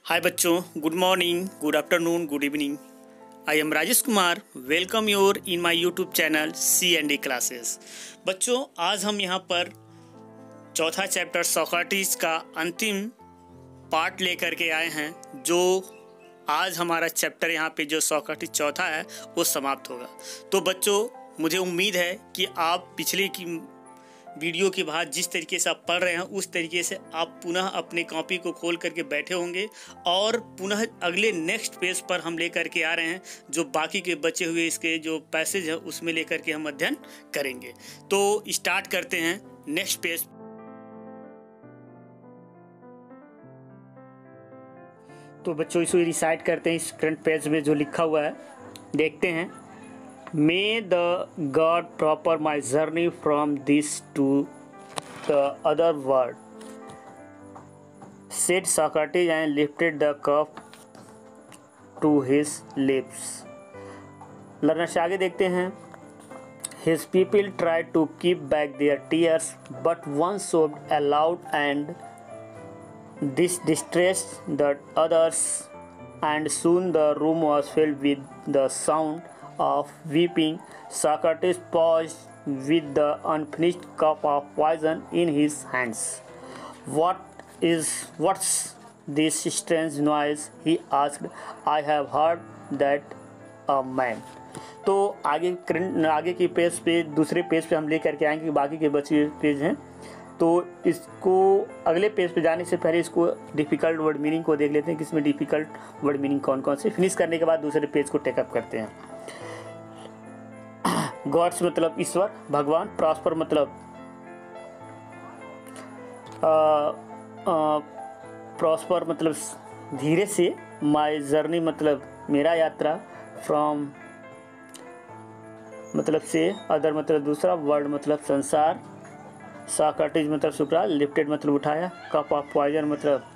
हाय बच्चों, good morning, good afternoon, good evening. I am Rajesh Kumar. Welcome your in my YouTube channel C&D classes. बच्चों, आज हम यहाँ पर चौथा चैप्टर सोक्रेटिस का अंतिम पार्ट लेकर के आए हैं। जो आज हमारा चैप्टर यहाँ पे जो सोक्रेटिस चौथा है वो समाप्त होगा। तो बच्चों, मुझे उम्मीद है कि आप पिछले की वीडियो के बाद जिस तरीके से आप पढ़ रहे हैं उस तरीके से आप पुनः अपने कॉपी को खोल करके बैठे होंगे और पुनः अगले नेक्स्ट पेज पर हम लेकर के आ रहे हैं। जो बाकी के बचे हुए इसके जो पैसेज है उसमें लेकर के हम अध्ययन करेंगे। तो स्टार्ट करते हैं नेक्स्ट पेज। तो बच्चों, इसे रिसाइट करते हैं। इस करंट पेज में जो लिखा हुआ है देखते हैं। May the God proper my journey from this to the other world, said Socrates and lifted the cup to his lips. Learners आगे देखते हैं। His people tried to keep back their tears, but one sobbed aloud and this distressed the others, and soon the room was filled with the sound of weeping. Socrates paused with the unfinished cup of poison in his hands. What's this strange noise? He asked. I have heard that a man. तो आगे की page पे, दूसरे page पे हम लेकर के आएंगे। बाकी के बचे पेज हैं तो इसको अगले पेज पे जाने से पहले इसको डिफ़िकल्ट वर्ड मीनिंग को देख लेते हैं कि इसमें डिफ़िकल्ट वर्ड मीनिंग कौन कौन से। फिनिश करने के बाद दूसरे पेज को टेकअप करते हैं। गॉड्स मतलब ईश्वर, भगवान। प्रॉस्पर मतलब प्रॉस्पर मतलब धीरे से। माय जर्नी मतलब मेरा यात्रा। फ्रॉम मतलब से। अदर मतलब दूसरा। वर्ल्ड मतलब संसार। सॉक्रेटिस मतलब सुकरात। लिफ्टेड मतलब उठाया। कप ऑफ पॉइजन मतलब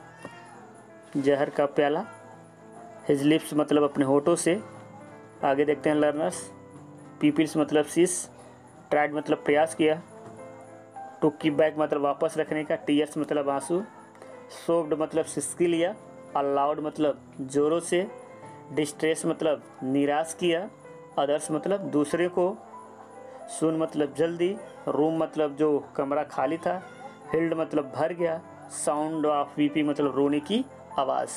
जहर का प्याला। हिज लिप्स मतलब अपने होठों से। आगे देखते हैं लर्नर्स। पीपल्स मतलब शिष्य। ट्राइड मतलब प्रयास किया। टू कीप बैक मतलब वापस रखने का। टीयर्स मतलब आंसू। सोक्ड मतलब सिसकी लिया। अलाउड मतलब जोरों से। डिस्ट्रेस मतलब निराश किया। अदर्स मतलब दूसरे को। सुन मतलब जल्दी। रूम मतलब जो कमरा खाली था। फिल्ड मतलब भर गया। साउंड ऑफ वीपी मतलब रोने की आवाज़।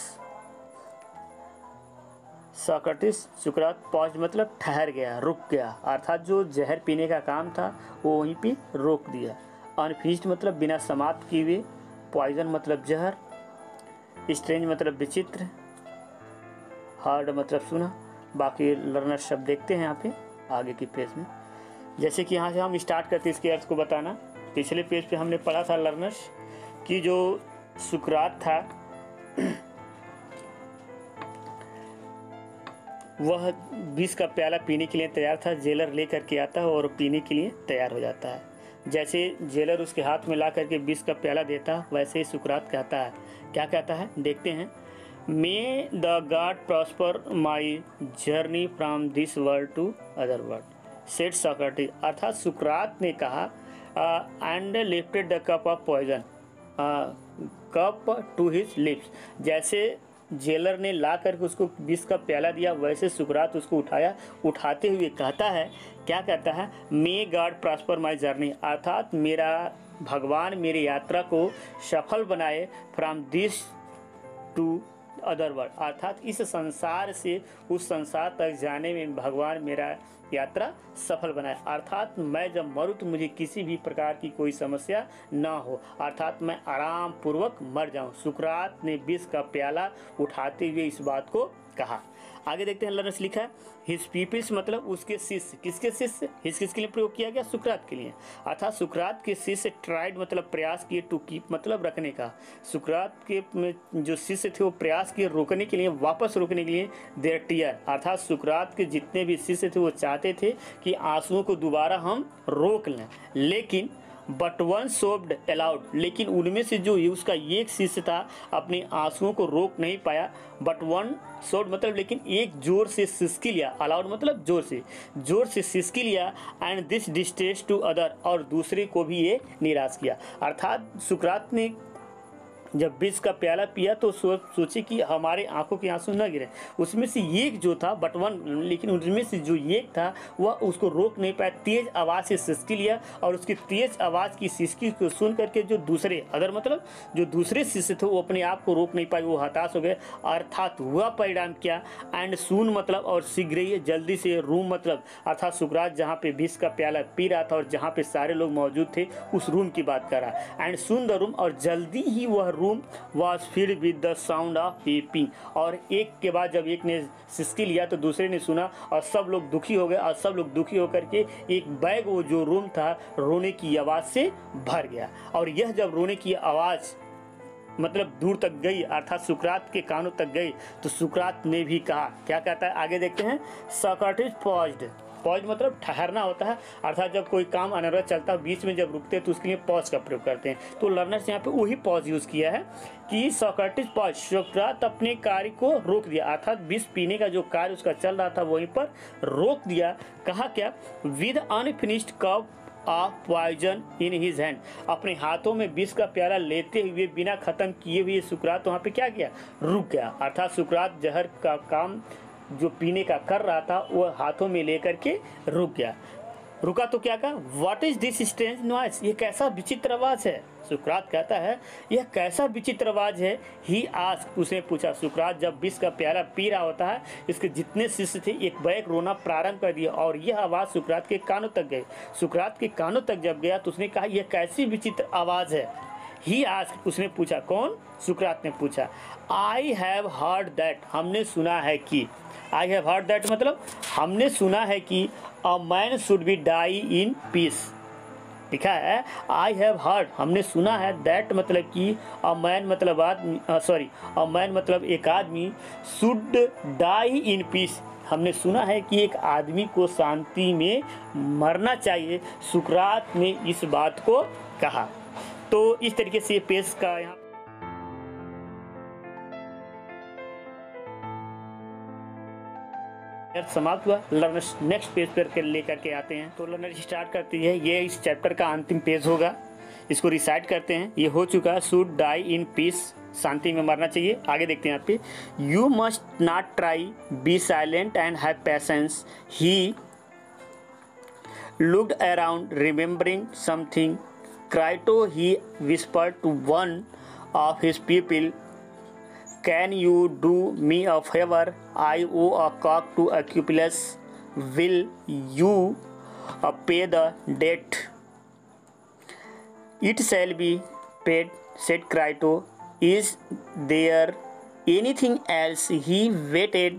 सॉक्रेटिस सुकरात पॉज मतलब ठहर गया, रुक गया, अर्थात जो जहर पीने का काम था वो वहीं पे रोक दिया। अनफिनिश्ड मतलब बिना समाप्त किए हुए। पॉइजन मतलब जहर। स्ट्रेंज मतलब विचित्र। हार्ड मतलब सुना। बाकी लर्नर शब्द देखते हैं यहाँ पे आगे की पेज में। जैसे कि यहाँ से हम स्टार्ट करते इसके अर्थ को बताना। पिछले पेज पे हमने पढ़ा था लर्नर्स कि जो सुकरात था वह विष का प्याला पीने के लिए तैयार था। जेलर लेकर के आता है और पीने के लिए तैयार हो जाता है। जैसे जेलर उसके हाथ में ला करके विष का प्याला देता वैसे ही सुकरात कहता है। क्या कहता है देखते हैं। May the god prosper my journey from this world to other world, said Socrates. अर्थात सुकरात ने कहा and lifted the cup of poison cup to his lips. जैसे जेलर ने ला करके उसको विष का प्याला दिया वैसे सुकरात उसको उठाया। उठाते हुए कहता है, क्या कहता है? May god prosper my journey, अर्थात मेरा भगवान मेरी यात्रा को सफल बनाए। From this to other world, अर्थात इस संसार से उस संसार तक जाने में भगवान मेरा यात्रा सफल बनाए। अर्थात मैं जब मरूँ तो मुझे किसी भी प्रकार की कोई समस्या ना हो, अर्थात मैं आराम पूर्वक मर जाऊं। सुकरात ने विष का प्याला उठाते हुए इस बात को कहा। आगे देखते हैं लर्नर्स लिखा है। हिज पीपल्स मतलब उसके शिष्य। किसके शिष्य? हिज किसके लिए प्रयोग किया गया? सुकरात के लिए। अर्थात सुकरात के शिष्य ट्राइड मतलब प्रयास किए। टू कीप मतलब रखने का। सुकरात के जो शिष्य थे वो प्रयास किए रोकने के लिए, वापस रोकने के लिए। देयर टीयर, अर्थात सुकरात के जितने भी शिष्य थे वो चाहते थे कि आंसुओं को दोबारा हम रोक लें, लेकिन बट वन सोब्ड अलाउड, लेकिन उनमें से जो उसका एक शिष्य था अपने आंसुओं को रोक नहीं पाया। बट वन सोब्ड मतलब लेकिन एक जोर से सिसकी लिया। अलाउड मतलब जोर से सिसकी लिया। And this distress to other, और दूसरे को भी ये निराश किया। अर्थात सुकरात ने जब विष का प्याला पिया तो सोचे कि हमारे आंखों के आंसू न गिरे। उसमें से एक जो था बटवन, लेकिन उनमें से जो एक था वह उसको रोक नहीं पाया, तेज आवाज़ से सिसकी लिया और उसकी तेज आवाज़ की सिसकी को सुन करके जो दूसरे अदर मतलब जो दूसरे शिष्य थे वो अपने आप को रोक नहीं पाए, वो हताश हो गए। अर्थात हुआ परिणाम क्या, एंड सून मतलब और शीघ्र ही जल्दी से रूम मतलब अर्थात सुकरात जहाँ पे विष का प्याला पी रहा था और जहाँ पे सारे लोग मौजूद थे उस रूम की बात कर रहा। एंड सून द रूम, और जल्दी ही वह room was filled with the sound of weeping, और एक के बाद जब एक ने सिसकी लिया तो दूसरे ने सुना और सब लोग दुखी हो गए, और सब लोग दुखी होकर के एक बैग वो जो रूम था रोने की आवाज़ से भर गया। और यह जब रोने की आवाज़ मतलब दूर तक गई अर्थात सुकरात के कानों तक गई तो सुकरात ने भी कहा, क्या कहता है आगे देखते हैं। सॉक्रेटिस पॉज्ड, पॉज मतलब ठहरना होता है, अर्थात जब कोई काम अनवरत चलता है बीच में जब रुकते हैं तो उसके लिए पॉज का प्रयोग करते हैं। तो लर्नर्स यहाँ पे वही पॉज यूज़ किया है कि सॉक्रेटिस पॉज, सुकरात अपने कार्य को रोक दिया, अर्थात विष पीने का जो कार्य उसका चल रहा था वहीं पर रोक दिया। कहा क्या, with unfinished cup of poison in his hand, अपने हाथों में विष का प्याला लेते हुए बिना खत्म किए हुए सुकरात वहाँ पे क्या किया, रुक गया। अर्थात सुकरात जहर का काम जो पीने का कर रहा था वह हाथों में लेकर के रुक गया। रुका तो क्या कहा, what is this strange noise, ये कैसा विचित्र आवाज है। सुकरात कहता है यह कैसा विचित्र आवाज है। ही आस्क्ड, उसने पूछा। सुकरात जब विष का प्याला पी रहा होता है इसके जितने शिष्य थे एक बैग रोना प्रारंभ कर दिया और यह आवाज सुकरात के कानों तक गई। सुकरात के कानों तक जब गया तो उसने कहा यह कैसी विचित्र आवाज है। ही आस्क्ड, उसने पूछा, कौन, सुकरात ने पूछा। आई हैव हर्ड दैट, हमने सुना है कि, आई हैव हर्ड दैट मतलब हमने सुना है कि a man should be die in peace. लिखा है आई हैव हर्ड, हमने सुना है, दैट मतलब कि अ मैन मतलब आदमी, सॉरी अ मैन मतलब एक आदमी, शुड डाई इन पीस, हमने सुना है कि एक आदमी को शांति में मरना चाहिए। सुकरात ने इस बात को कहा। तो इस तरीके से पेज का यहाँ समाप्त हुआ। लर्नर्स नेक्स्ट पेज पर लेकर के आते हैं। तो लर्नर स्टार्ट करती है, ये इस चैप्टर का अंतिम पेज होगा, इसको रिसाइट करते हैं। ये हो चुका है, शुड डाई इन पीस, शांति में मरना चाहिए। आगे देखते हैं यहाँ पे, you must not try, be silent and have patience. He looked around remembering something, क्राइटो he whispered to one of his people, can you do me a favor? I owe a cock to Acupius. Will you pay the debt? It shall be paid, said Crito. Is there anything else? He waited,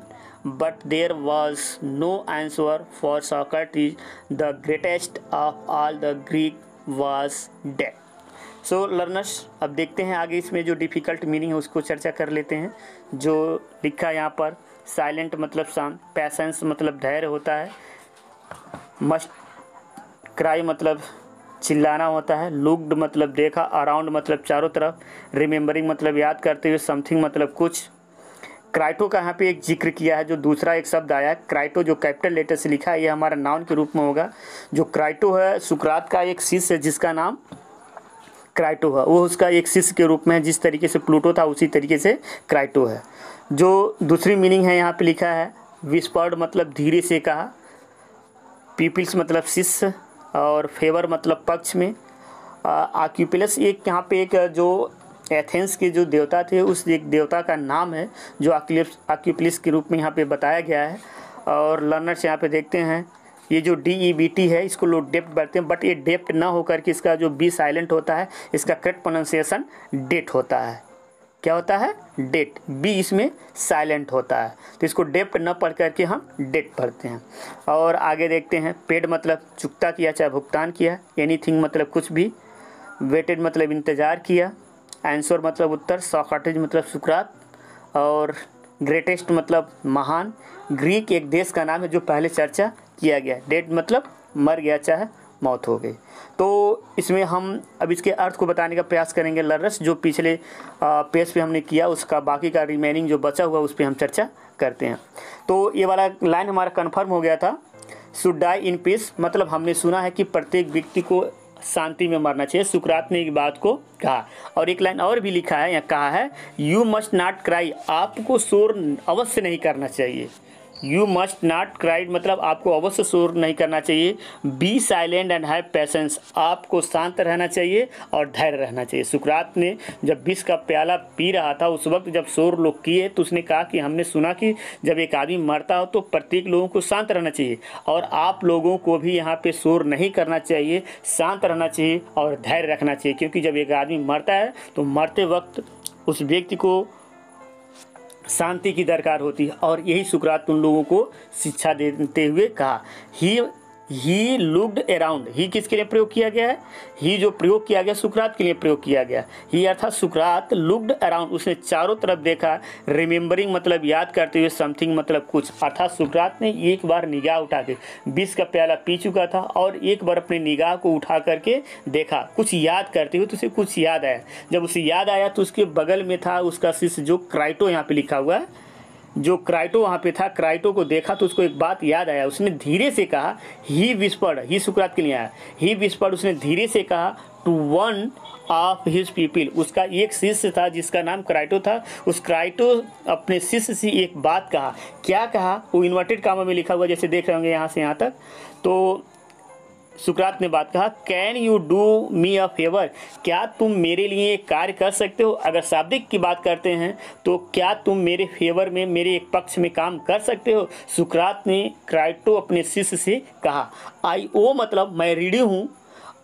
but there was no answer, for Socrates, the greatest of all the Greek, was dead. So learners अब देखते हैं आगे इसमें जो difficult meaning है उसको चर्चा कर लेते हैं। जो लिखा है यहाँ पर, साइलेंट मतलब शांत, पैसेंस मतलब धैर्य होता है, मस्ट क्राई मतलब चिल्लाना होता है, लुक्ड मतलब देखा, अराउंड मतलब चारों तरफ, रिमेम्बरिंग मतलब याद करते हुए, समथिंग मतलब कुछ। क्राइटो का यहाँ पे एक जिक्र किया है, जो दूसरा एक शब्द आया है क्राइटो जो कैपिटल लेटर से लिखा है, ये हमारा नाउन के रूप में होगा। जो क्राइटो है सुकरात का एक शिष्य है जिसका नाम क्राइटो है, वो उसका एक शिष्य के रूप में है, जिस तरीके से प्लूटो था उसी तरीके से क्राइटो है। जो दूसरी मीनिंग है यहाँ पे लिखा है, विस्पर्ड मतलब धीरे से कहा, पीपल्स मतलब शिष्य, और फेवर मतलब पक्ष में। आक्यूपिलस एक यहाँ पे एक जो एथेंस के जो देवता थे उस एक देवता का नाम है जो आक्यूपिलस के रूप में यहाँ पे बताया गया है। और लर्नर्स यहाँ पे देखते हैं ये जो DEBT है इसको लोग डेप्ट बढ़ते हैं, बट ये डेप्ट ना होकर के इसका जो बी साइलेंट होता है इसका करेक्ट प्रोनाउंसिएशन डेट होता है। क्या होता है, डेट, बी इसमें साइलेंट होता है, तो इसको डेप्ट न पढ़ करके हम डेट पढ़ते हैं। और आगे देखते हैं, पेड मतलब चुकता किया चाहे भुगतान किया, एनीथिंग मतलब कुछ भी, वेटेड मतलब इंतज़ार किया, आंसर मतलब उत्तर, सॉक्रेटिस मतलब सुकरात, और ग्रेटेस्ट मतलब महान। ग्रीक एक देश का नाम है जो पहले चर्चा किया गया। डेड मतलब मर गया चाहे मौत हो गई। तो इसमें हम अब इसके अर्थ को बताने का प्रयास करेंगे लर्नर्स, जो पिछले पेज पे हमने किया उसका बाकी का रिमेनिंग जो बचा हुआ उस पर हम चर्चा करते हैं। तो ये वाला लाइन हमारा कन्फर्म हो गया था, शुड डाई इन पीस मतलब हमने सुना है कि प्रत्येक व्यक्ति को शांति में मरना चाहिए, सुकरात ने एक बात को कहा। और एक लाइन और भी लिखा है, यहाँ कहा है यू मस्ट नॉट क्राई, आपको शोर अवश्य नहीं करना चाहिए। यू मस्ट नॉट क्राई मतलब आपको अवश्य शोर नहीं करना चाहिए। Be silent and have patience, आपको शांत रहना चाहिए और धैर्य रहना चाहिए। सुकरात ने जब विष का प्याला पी रहा था उस वक्त जब शोर लोग किए तो उसने कहा कि हमने सुना कि जब एक आदमी मरता हो तो प्रत्येक लोगों को शांत रहना चाहिए, और आप लोगों को भी यहाँ पे शोर नहीं करना चाहिए, शांत रहना चाहिए और धैर्य रखना चाहिए, क्योंकि जब एक आदमी मरता है तो मरते वक्त उस व्यक्ति को शांति की दरकार होती है। और यही सुकरात उन लोगों को शिक्षा देते हुए कहा। ही लुक्ड अराउंड, ही किसके लिए प्रयोग किया गया है? ही जो प्रयोग किया गया सुकरात के लिए प्रयोग किया गया। ही अर्थात सुकरात लुक्ड अराउंड, उसने चारों तरफ देखा। रिमेम्बरिंग मतलब याद करते हुए, समथिंग मतलब कुछ, अर्थात सुकरात ने एक बार निगाह उठा के विष का प्याला पी चुका था और एक बार अपनी निगाह को उठा करके देखा, कुछ याद करते हुए, तो उसे कुछ याद आया। जब उसे याद आया तो उसके बगल में था उसका शिष्य जो क्राइटो, यहाँ पे लिखा हुआ है जो क्राइटो वहाँ पे था, क्राइटो को देखा तो उसको एक बात याद आया। उसने धीरे से कहा, ही विस्पर्ड, ही सुकरात के लिए आया, ही विस्पर्ड, उसने धीरे से कहा to one of his people, उसका एक शिष्य था जिसका नाम क्राइटो था। उस क्राइटो अपने शिष्य से एक बात कहा। क्या कहा? वो इन्वर्टेड कामा में लिखा हुआ, जैसे देख रहे होंगे यहाँ से यहाँ तक। तो सुकरात ने बात कहा, can you do me a favour, क्या तुम मेरे लिए एक कार्य कर सकते हो? अगर शाब्दिक की बात करते हैं तो क्या तुम मेरे फेवर में, मेरे एक पक्ष में काम कर सकते हो? सुकरात ने क्राइटो अपने शिष्य से कहा। आई ओ मतलब मैं रीढ़ी हूँ,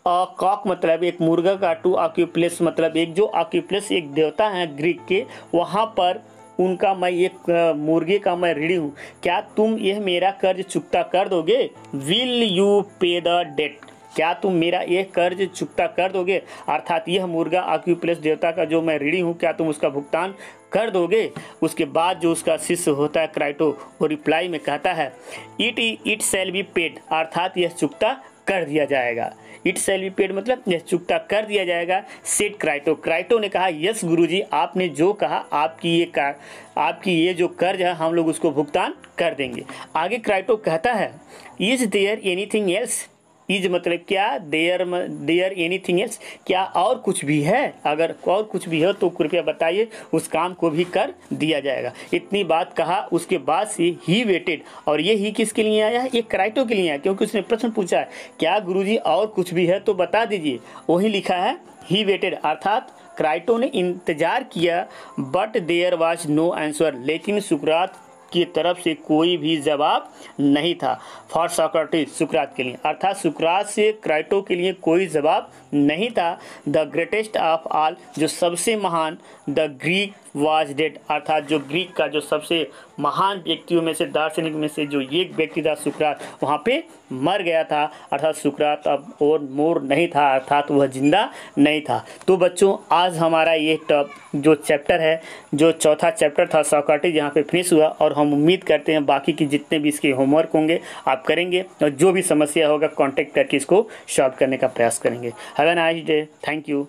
कॉक मतलब एक मुर्गा का, टू ऑक्यूप्लेस मतलब एक, जो ऑक्यूप्लेस एक देवता हैं ग्रीक के, वहाँ पर उनका मैं एक मुर्गे का मैं ऋणी हूँ। क्या तुम यह मेरा कर्ज चुकता कर दोगे? विल यू पे द डेट, क्या तुम मेरा यह कर्ज चुकता कर दोगे? अर्थात यह मुर्गा ऑक्यूप्लेस देवता का जो मैं ऋणी हूँ, क्या तुम उसका भुगतान कर दोगे? उसके बाद जो उसका शिष्य होता है क्राइटो, वो रिप्लाई में कहता है इट शैल बी पेड, अर्थात यह चुकता कर दिया जाएगा। इट शैल बी पेड मतलब यह चुकता कर दिया जाएगा। सेड क्राइटो, क्राइटो ने कहा यस गुरुजी, आपने जो कहा, आपकी ये जो कर्ज है हम लोग उसको भुगतान कर देंगे। आगे क्राइटो कहता है is there anything else, is मतलब क्या, देयर एनीथिंग एल्स, क्या और कुछ भी है? अगर और कुछ भी है तो कृपया बताइए, उस काम को भी कर दिया जाएगा। इतनी बात कहा, उसके बाद से ही वेटेड, और ये ही किसके लिए आया है? ये क्राइटो के लिए आया, क्योंकि उसने प्रश्न पूछा है क्या गुरुजी और कुछ भी है तो बता दीजिए। वही लिखा है ही वेटेड, अर्थात क्राइटो ने इंतजार किया, but there was no answer, लेकिन सुकरात की तरफ से कोई भी जवाब नहीं था। फॉर सोक्रेटिस, सुकरात के लिए, अर्थात सुकरात से क्राइटो के लिए कोई जवाब नहीं था। द ग्रेटेस्ट ऑफ ऑल, जो सबसे महान, द ग्रीक वाज डेड, अर्थात जो ग्रीक का जो सबसे महान व्यक्तियों में से, दार्शनिक में से जो एक व्यक्ति था सुकरात, वहाँ पे मर गया था। अर्थात सुकरात अब और मोर नहीं था, अर्थात वह जिंदा नहीं था। तो बच्चों आज हमारा ये जो चैप्टर है, जो चौथा चैप्टर था सोक्रेटिस, यहाँ पे फिनिश हुआ, और हम उम्मीद करते हैं बाकी की जितने भी इसके होमवर्क होंगे आप करेंगे, और जो भी समस्या होगा कांटेक्ट करके इसको सॉल्व करने का प्रयास करेंगे। Have a nice day, thank you.